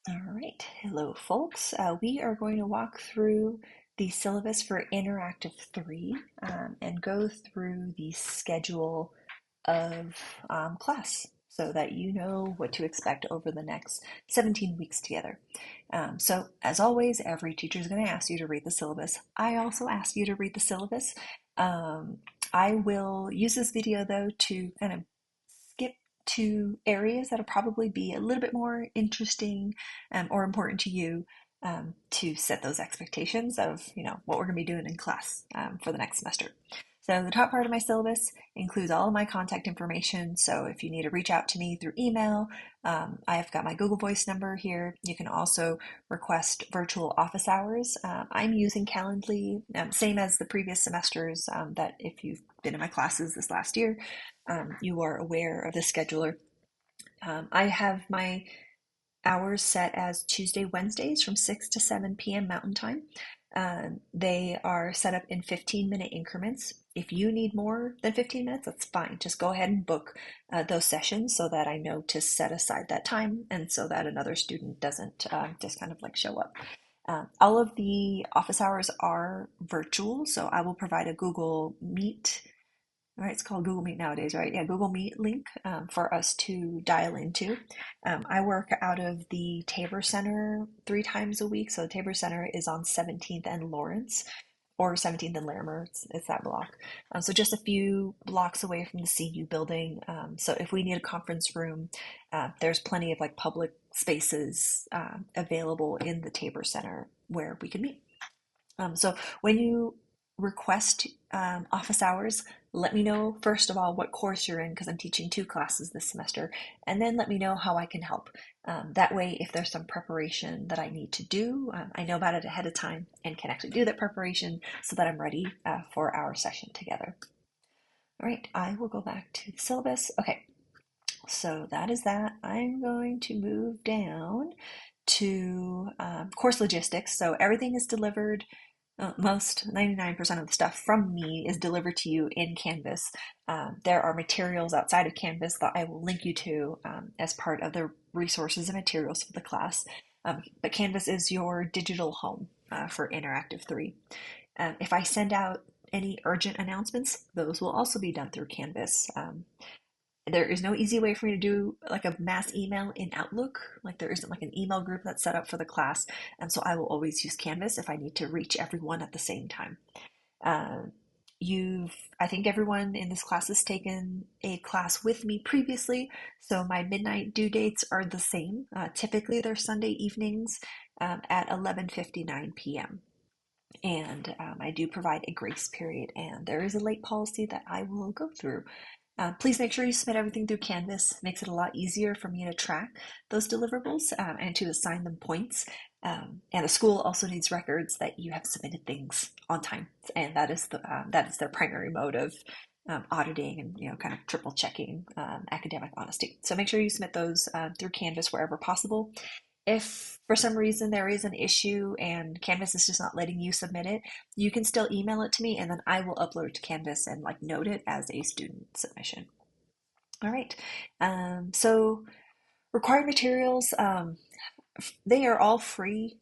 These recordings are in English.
All right, hello folks. We are going to walk through the syllabus for Interactive 3 and go through the schedule of class so that you know what to expect over the next 17 weeks together. So as always, every teacher is going to ask you to read the syllabus. I also ask you to read the syllabus. Um, I will use this video though to kind of skip to areas that'll probably be a little bit more interesting or important to you to set those expectations of what we're going to be doing in class for the next semester. So the top part of my syllabus includes all of my contact information. So if you need to reach out to me through email, I've got my Google Voice number here. You can also request virtual office hours. I'm using Calendly, same as the previous semesters that if you've been in my classes this last year, you are aware of the scheduler. I have my hours set as Tuesday, Wednesdays from 6 to 7 p.m. Mountain Time. They are set up in 15-minute increments. If you need more than 15 minutes, that's fine. Just go ahead and book those sessions so that I know to set aside that time and so that another student doesn't just kind of like show up. All of the office hours are virtual, so I will provide a Google Meet. All right, it's called Google Meet nowadays, right? Yeah, Google Meet link for us to dial into. I work out of the Tabor Center 3 times a week. So the Tabor Center is on 17th and Lawrence, or 17th and Larimer. It's that block. So just a few blocks away from the CU building. So if we need a conference room, there's plenty of like public spaces available in the Tabor Center where we can meet. So when you request office hours, let me know first of all what course you're in because I'm teaching 2 classes this semester, and then let me know how I can help. That way, if there's some preparation that I need to do, I know about it ahead of time and can actually do that preparation so that I'm ready for our session together. All right, I will go back to the syllabus. Okay, so that is that. I'm going to move down to course logistics. So everything is delivered most 99% of the stuff from me is delivered to you in Canvas. There are materials outside of Canvas that I will link you to as part of the resources and materials for the class. But Canvas is your digital home for Interactive 3. If I send out any urgent announcements, those will also be done through Canvas. There is no easy way for me to do like a mass email in Outlook. Like there isn't like an email group that's set up for the class. And so I will always use Canvas if I need to reach everyone at the same time. Uh, I think everyone in this class has taken a class with me previously. So my midnight due dates are the same. Typically they're Sunday evenings at 11:59 p.m. And I do provide a grace period, and there is a late policy that I will go through. Please make sure you submit everything through Canvas. Makes it a lot easier for me to track those deliverables and to assign them points. And the school also needs records that you have submitted things on time, and that is their primary mode of auditing and kind of triple checking academic honesty. So make sure you submit those through Canvas wherever possible. If for some reason there is an issue and Canvas is just not letting you submit it, you can still email it to me and then I will upload it to Canvas and like note it as a student submission. All right. So required materials, they are all free.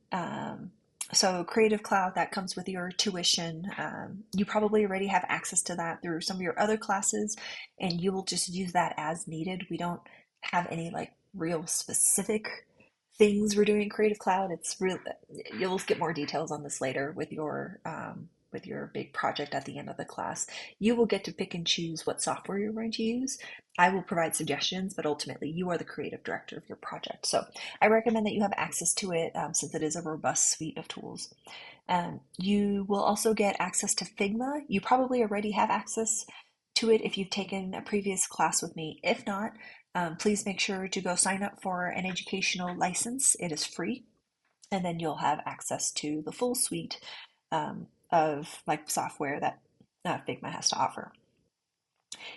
So Creative Cloud, that comes with your tuition. You probably already have access to that through some of your other classes, and you will just use that as needed. We don't have any like real specific things we're doing in Creative Cloud. It's real. You'll get more details on this later with your big project at the end of the class. You will get to pick and choose what software you're going to use. I will provide suggestions, but ultimately you are the creative director of your project. So I recommend that you have access to it since it is a robust suite of tools. You will also get access to Figma. You probably already have access to it if you've taken a previous class with me. If not, please make sure to go sign up for an educational license. It is free, and then you'll have access to the full suite of like software that Figma has to offer.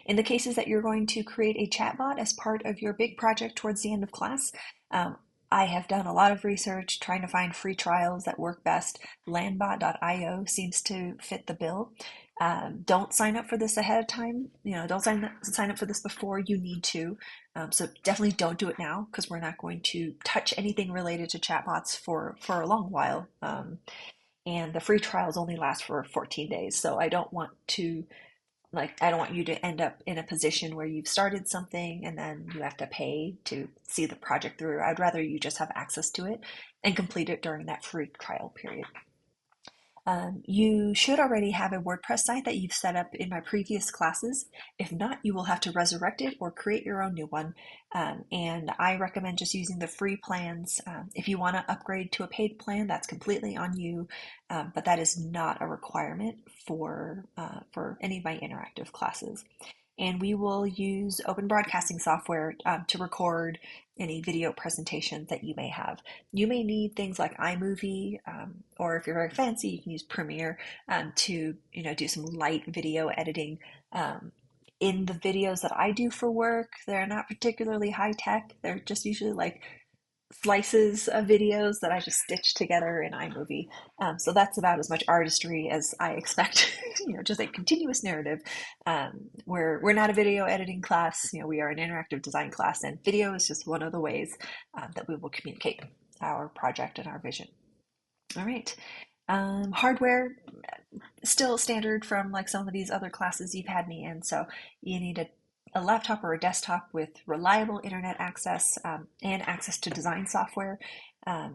In the cases that you're going to create a chatbot as part of your big project towards the end of class, um, I have done a lot of research trying to find free trials that work best. Landbot.io seems to fit the bill. Don't sign up for this ahead of time. Don't sign up for this before you need to. So definitely don't do it now because we're not going to touch anything related to chatbots for a long while. And the free trials only last for 14 days. So I don't want you to end up in a position where you've started something and then you have to pay to see the project through. I'd rather you just have access to it and complete it during that free trial period. You should already have a WordPress site that you've set up in my previous classes. If not, you will have to resurrect it or create your own new one. And I recommend just using the free plans. If you want to upgrade to a paid plan, that's completely on you, but that is not a requirement for any of my interactive classes. And we will use open broadcasting software to record any video presentations that you may have. You may need things like iMovie, or if you're very fancy, you can use Premiere to do some light video editing. In the videos that I do for work, they're not particularly high tech. They're just usually like slices of videos that I just stitch together in iMovie. So that's about as much artistry as I expect, just a continuous narrative. We're not a video editing class, we are an interactive design class, and video is just one of the ways that we will communicate our project and our vision. All right. Hardware, still standard from like some of these other classes you've had me in. So you need a laptop or a desktop with reliable internet access and access to design software.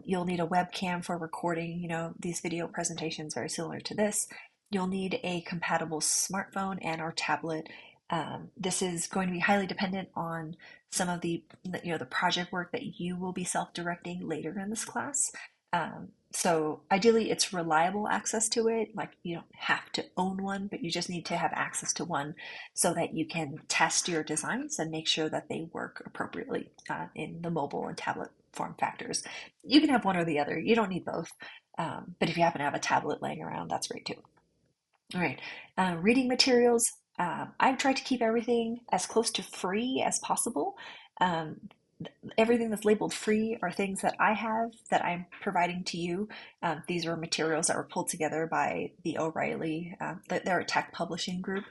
You'll need a webcam for recording, these video presentations very similar to this. You'll need a compatible smartphone and or tablet. This is going to be highly dependent on some of the project work that you will be self-directing later in this class. So ideally it's reliable access to it. Like you don't have to own one, but you just need to have access to one so that you can test your designs and make sure that they work appropriately in the mobile and tablet form factors. You can have one or the other. You don't need both. But if you happen to have a tablet laying around, that's great too. All right, reading materials. I've tried to keep everything as close to free as possible. Um, Everything that's labeled free are things that I have that I'm providing to you. These are materials that were pulled together by the O'Reilly. They're a tech publishing group,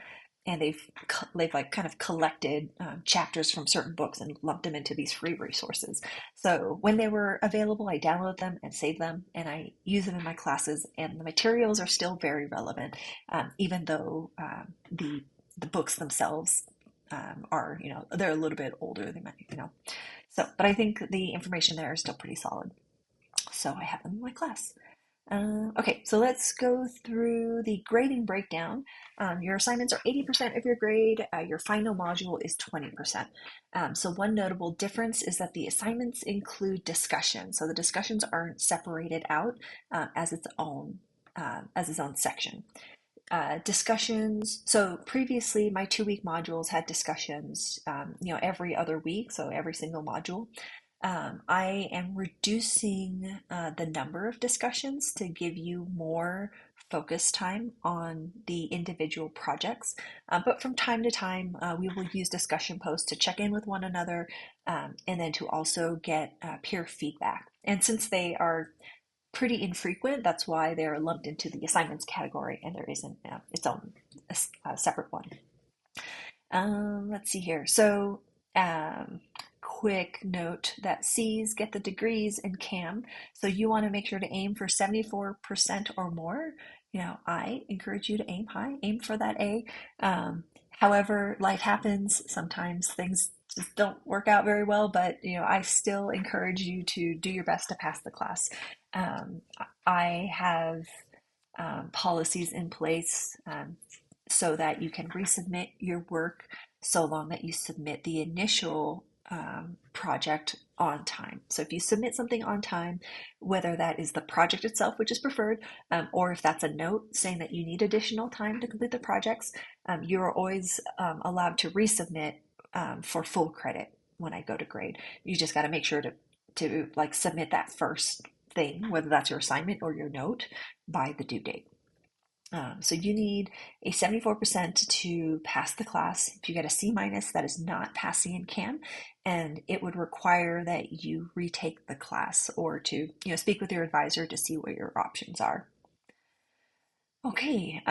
and they've like kind of collected chapters from certain books and lumped them into these free resources. So when they were available, I download them and save them, and I use them in my classes. And the materials are still very relevant, even though the books themselves are they're a little bit older. They might. So, but I think the information there is still pretty solid. So I have them in my class. Okay, so let's go through the grading breakdown. Your assignments are 80% of your grade. Your final module is 20%. So one notable difference is that the assignments include discussion. So the discussions aren't separated out as its own section. Discussions. So previously, my 2-week modules had discussions, every other week, so every single module. I am reducing the number of discussions to give you more focus time on the individual projects. But from time to time, we will use discussion posts to check in with one another and then to also get peer feedback. And since they are pretty infrequent, that's why they're lumped into the assignments category and there isn't its own separate one. Let's see here. So quick note that C's get the degrees in CAM. So you want to make sure to aim for 74% or more. I encourage you to aim high, aim for that A. However, life happens. Sometimes things just don't work out very well, but I still encourage you to do your best to pass the class. I have policies in place so that you can resubmit your work so long that you submit the initial project on time. So if you submit something on time, whether that is the project itself, which is preferred, or if that's a note saying that you need additional time to complete the projects, you are always allowed to resubmit for full credit when I go to grade. You just got to make sure to like submit that first thing, whether that's your assignment or your note, by the due date. So you need a 74% to pass the class. If you get a C minus, that is not passing in CAM, and it would require that you retake the class or to speak with your advisor to see what your options are. Okay,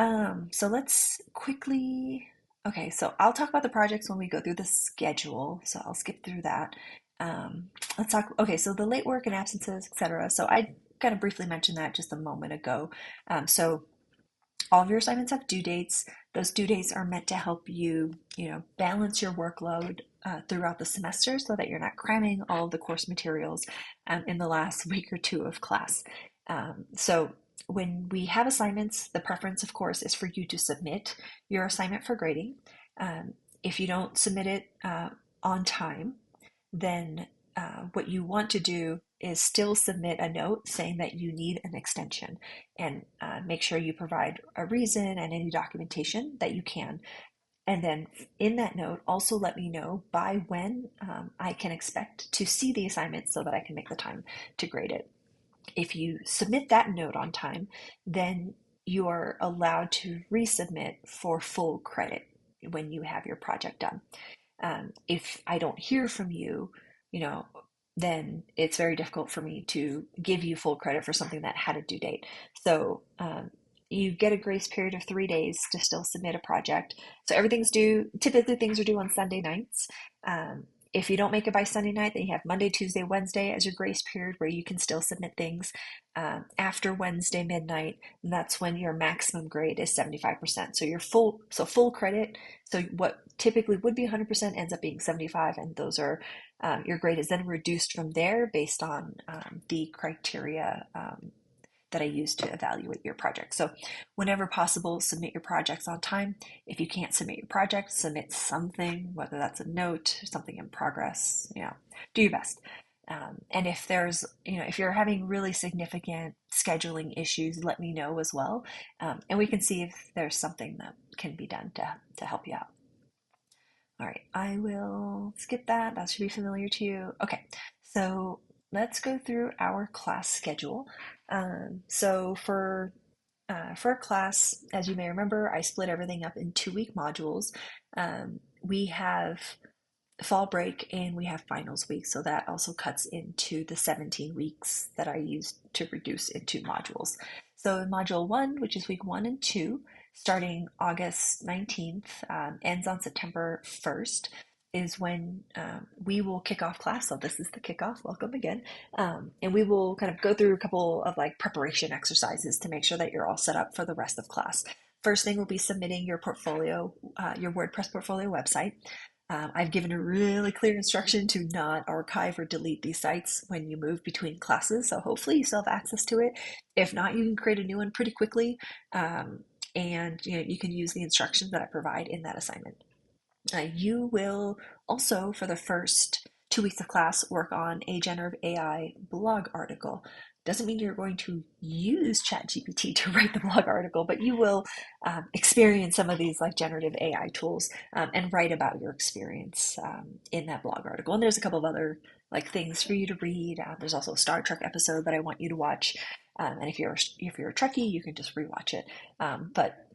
so let's quickly, okay, so I'll talk about the projects when we go through the schedule, so I'll skip through that. Um, let's talk, okay, so the late work and absences, etc. So I kind of briefly mentioned that just a moment ago. So all of your assignments have due dates. Those due dates are meant to help you, balance your workload throughout the semester so that you're not cramming all of the course materials in the last week or two of class. So when we have assignments, the preference, of course, is for you to submit your assignment for grading. Um, if you don't submit it on time, then what you want to do is still submit a note saying that you need an extension and make sure you provide a reason and any documentation that you can. And then in that note, also let me know by when I can expect to see the assignment so that I can make the time to grade it. If you submit that note on time, then you are allowed to resubmit for full credit when you have your project done. If I don't hear from you, you know, then it's very difficult for me to give you full credit for something that had a due date. So you get a grace period of 3 days to still submit a project. So everything's due, typically things are due on Sunday nights. If you don't make it by Sunday night, then you have Monday, Tuesday, Wednesday as your grace period where you can still submit things. After Wednesday midnight, that's when your maximum grade is 75%. So your full credit. So what typically would be 100% ends up being 75, and those are your grade is then reduced from there based on the criteria that I use to evaluate your project. So whenever possible, submit your projects on time. If you can't submit your project, submit something, whether that's a note, something in progress, do your best. And if there's, if you're having really significant scheduling issues, let me know as well. And we can see if there's something that can be done to help you out. All right, I will skip that. That should be familiar to you. Okay, so let's go through our class schedule. So for class, as you may remember, I split everything up in 2-week modules. We have fall break and we have finals week, so that also cuts into the 17 weeks that I used to reduce into modules. So in module 1, which is week 1 and 2, starting August 19th, ends on September 1st, is when we will kick off class. So this is the kickoff. Welcome again. And we will kind of go through a couple of like preparation exercises to make sure that you're all set up for the rest of class. First thing will be submitting your portfolio, your WordPress portfolio website. I've given a really clear instruction to not archive or delete these sites when you move between classes, so hopefully you still have access to it. If not, you can create a new one pretty quickly, and you can use the instructions that I provide in that assignment. You will also, for the first 2 weeks of class, work on a generative AI blog article. Doesn't mean you're going to use ChatGPT to write the blog article, but you will experience some of these like generative AI tools and write about your experience in that blog article. And there's a couple of other like things for you to read. There's also a Star Trek episode that I want you to watch. And if you're a Trekkie, you can just rewatch it. But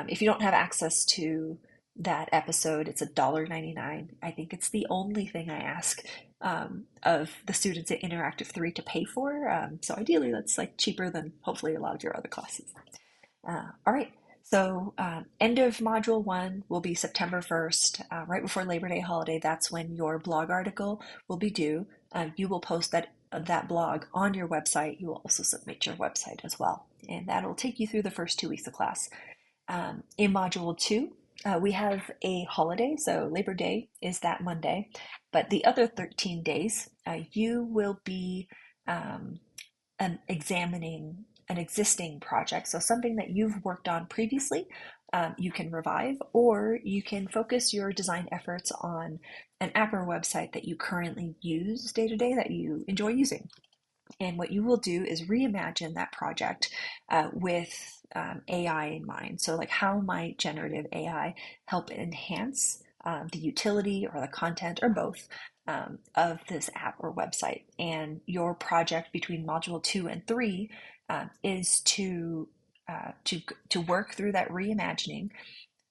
if you don't have access to that episode, it's $1.99. I think it's the only thing I ask of the students at Interactive 3 to pay for. So ideally, that's like cheaper than hopefully a lot of your other classes. All right. So end of module 1 will be September 1st, right before Labor Day holiday. That's when your blog article will be due. You will post that blog on your website. You will also submit your website as well. And that'll take you through the first 2 weeks of class. In module 2, we have a holiday, so Labor Day is that Monday, but the other 13 days, you will be examining an existing project. So something that you've worked on previously, you can revive, or you can focus your design efforts on an app or website that you currently use day to day that you enjoy using. And what you will do is reimagine that project with AI in mind. So, like, how might generative AI help enhance the utility or the content or both of this app or website? And your project between module 2 and 3 is to work through that reimagining,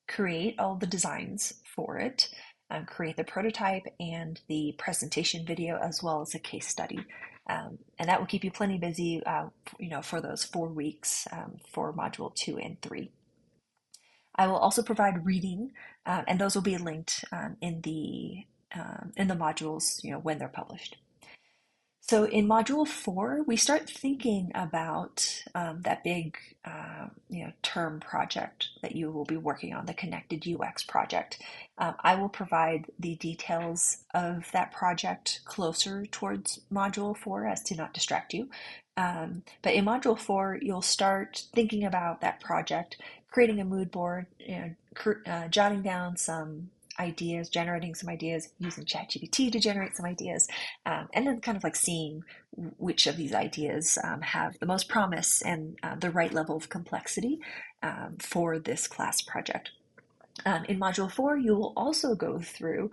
create all the designs for it, create the prototype and the presentation video as well as a case study. And that will keep you plenty busy, for those 4 weeks for Module 2 and 3. I will also provide reading, and those will be linked in the modules, when they're published. So in Module 4, we start thinking about that big, term project that you will be working on, the Connected UX project. I will provide the details of that project closer towards Module 4 as to not distract you. But in Module 4, you'll start thinking about that project, creating a mood board, jotting down some ideas, generating some ideas, using ChatGPT to generate some ideas, and then kind of like seeing which of these ideas have the most promise and the right level of complexity for this class project. In Module 4, you will also go through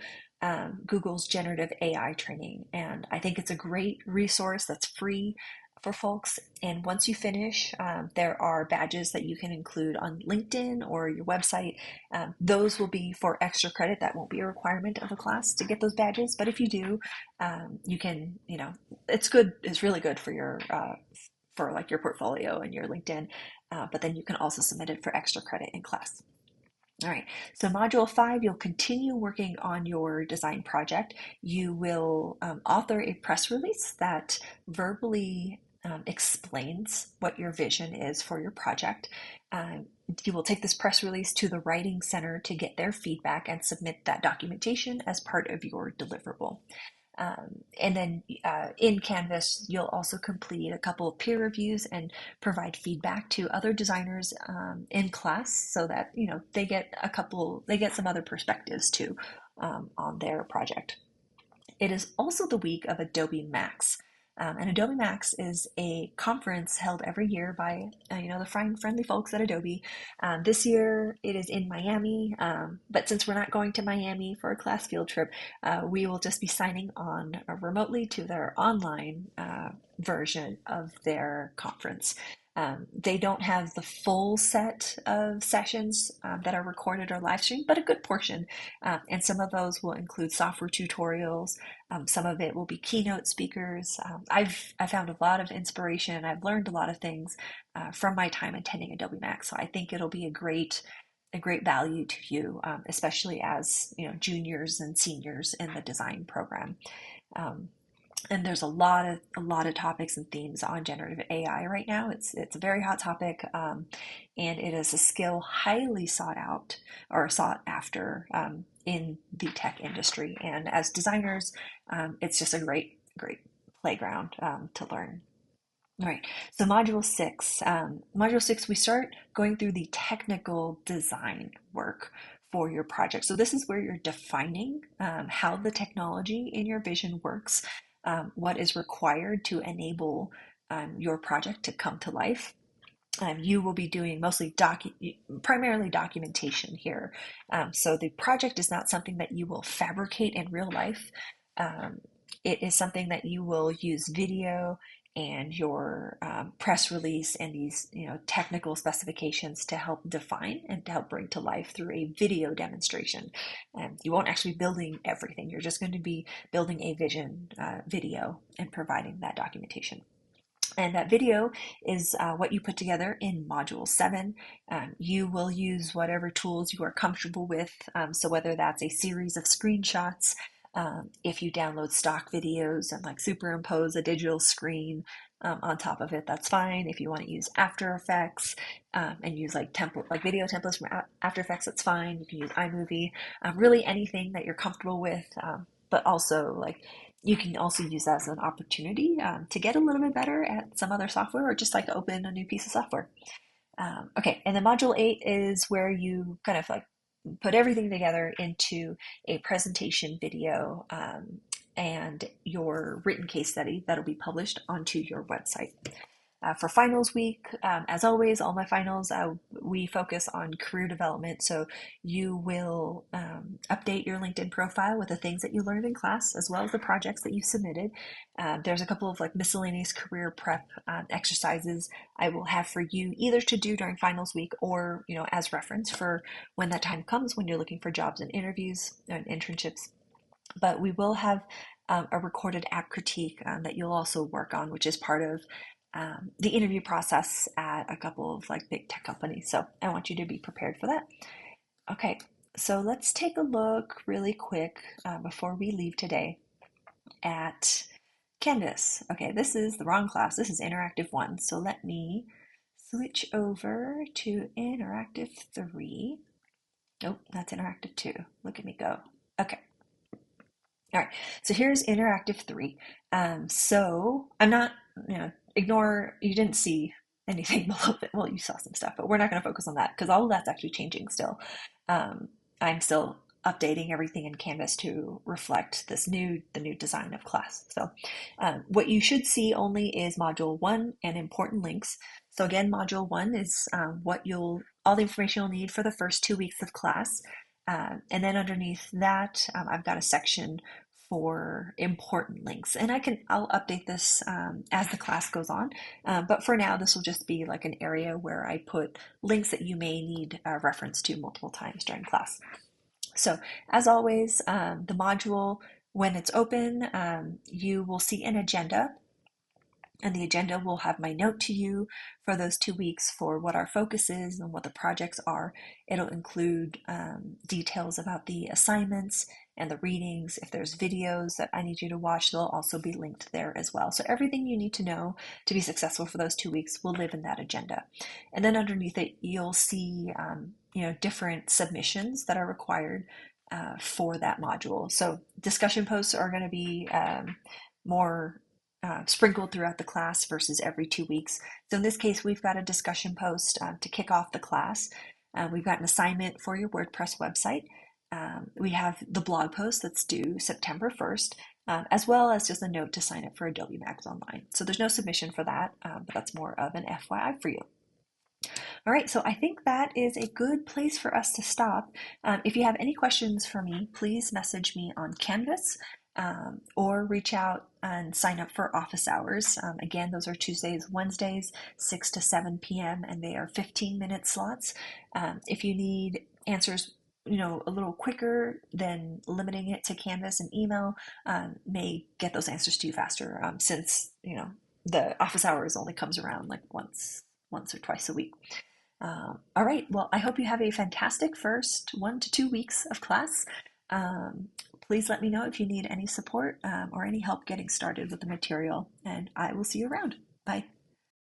Google's generative AI training, and I think it's a great resource that's free for folks. And once you finish, there are badges that you can include on LinkedIn or your website. Those will be for extra credit. That won't be a requirement of a class to get those badges, but if you do, you can, it's good. It's really good for for like your portfolio and your LinkedIn, but then you can also submit it for extra credit in class. All right, so Module 5, you'll continue working on your design project. You will author a press release that verbally explains what your vision is for your project. You will take this press release to the Writing Center to get their feedback and submit that documentation as part of your deliverable. And then in Canvas, you'll also complete a couple of peer reviews and provide feedback to other designers in class so that, they get some other perspectives too on their project. It is also the week of Adobe Max. And Adobe Max is a conference held every year by, the friendly folks at Adobe. This year it is in Miami, but since we're not going to Miami for a class field trip, we will just be signing on remotely to their online version of their conference. They don't have the full set of sessions that are recorded or live streamed, but a good portion. And some of those will include software tutorials. Some of it will be keynote speakers. I found a lot of inspiration. I've learned a lot of things from my time attending Adobe Max. So I think it'll be a great value to you, especially as juniors and seniors in the design program. And there's a lot of topics and themes on generative AI right now. It's a very hot topic, and it is a skill highly sought out or sought after in the tech industry. And as designers, it's just a great playground to learn. All right, so Module 6, we start going through the technical design work for your project. So this is where you're defining how the technology in your vision works, what is required to enable your project to come to life. You will be doing primarily documentation here. So the project is not something that you will fabricate in real life. It is something that you will use video and your press release and these technical specifications to help define and to help bring to life through a video demonstration. You won't actually be building everything. You're just going to be building a vision video and providing that documentation. And that video is what you put together in Module 7. You will use whatever tools you are comfortable with. So whether that's a series of screenshots, if you download stock videos and like superimpose a digital screen on top of it, that's fine. If you want to use After Effects and use like video templates from After Effects, that's fine. You can use iMovie, really anything that you're comfortable with, but also like you can also use that as an opportunity to get a little bit better at some other software or just like open a new piece of software. Okay, and then Module 8 is where you kind of like put everything together into a presentation video and your written case study that'll be published onto your website. For finals week, as always, all my finals, we focus on career development. So you will update your LinkedIn profile with the things that you learned in class, as well as the projects that you submitted. There's a couple of like miscellaneous career prep exercises I will have for you either to do during finals week or, as reference for when that time comes when you're looking for jobs and interviews and internships. But we will have a recorded app critique that you'll also work on, which is part of the interview process at a couple of like big tech companies. So I want you to be prepared for that. Okay, so let's take a look really quick before we leave today at Canvas. Okay, this is the wrong class. This is Interactive 1. So let me switch over to Interactive 3. Nope, that's Interactive 2. Look at me go. Okay. All right, so here's Interactive 3. So I'm not, ignore, you didn't see anything below it. Well, you saw some stuff, but we're not going to focus on that because all of that's actually changing still. I'm still updating everything in Canvas to reflect the new design of class. So what you should see only is Module 1 and important links. So again, Module 1 is all the information you'll need for the first 2 weeks of class. And then underneath that, I've got a section for important links. And I'll update this as the class goes on. But for now, this will just be like an area where I put links that you may need reference to multiple times during class. So as always, the module, when it's open, you will see an agenda. And the agenda will have my note to you for those 2 weeks for what our focus is and what the projects are. It'll include details about the assignments and the readings. If there's videos that I need you to watch, they'll also be linked there as well. So everything you need to know to be successful for those 2 weeks will live in that agenda. And then underneath it, you'll see different submissions that are required for that module. So discussion posts are going to be more sprinkled throughout the class versus every 2 weeks. So in this case, we've got a discussion post to kick off the class. We've got an assignment for your WordPress website. We have the blog post that's due September 1st, as well as just a note to sign up for Adobe Max Online. So there's no submission for that, but that's more of an FYI for you. All right, so I think that is a good place for us to stop. If you have any questions for me, please message me on Canvas or reach out and sign up for office hours. Again, those are Tuesdays, Wednesdays, 6 to 7 p.m., and they are 15-minute slots. If you need answers a little quicker than limiting it to Canvas and email, may get those answers to you faster since the office hours only comes around like once or twice a week. All right, well, I hope you have a fantastic first 1 to 2 weeks of class. Please let me know if you need any support or any help getting started with the material, and I will see you around. Bye.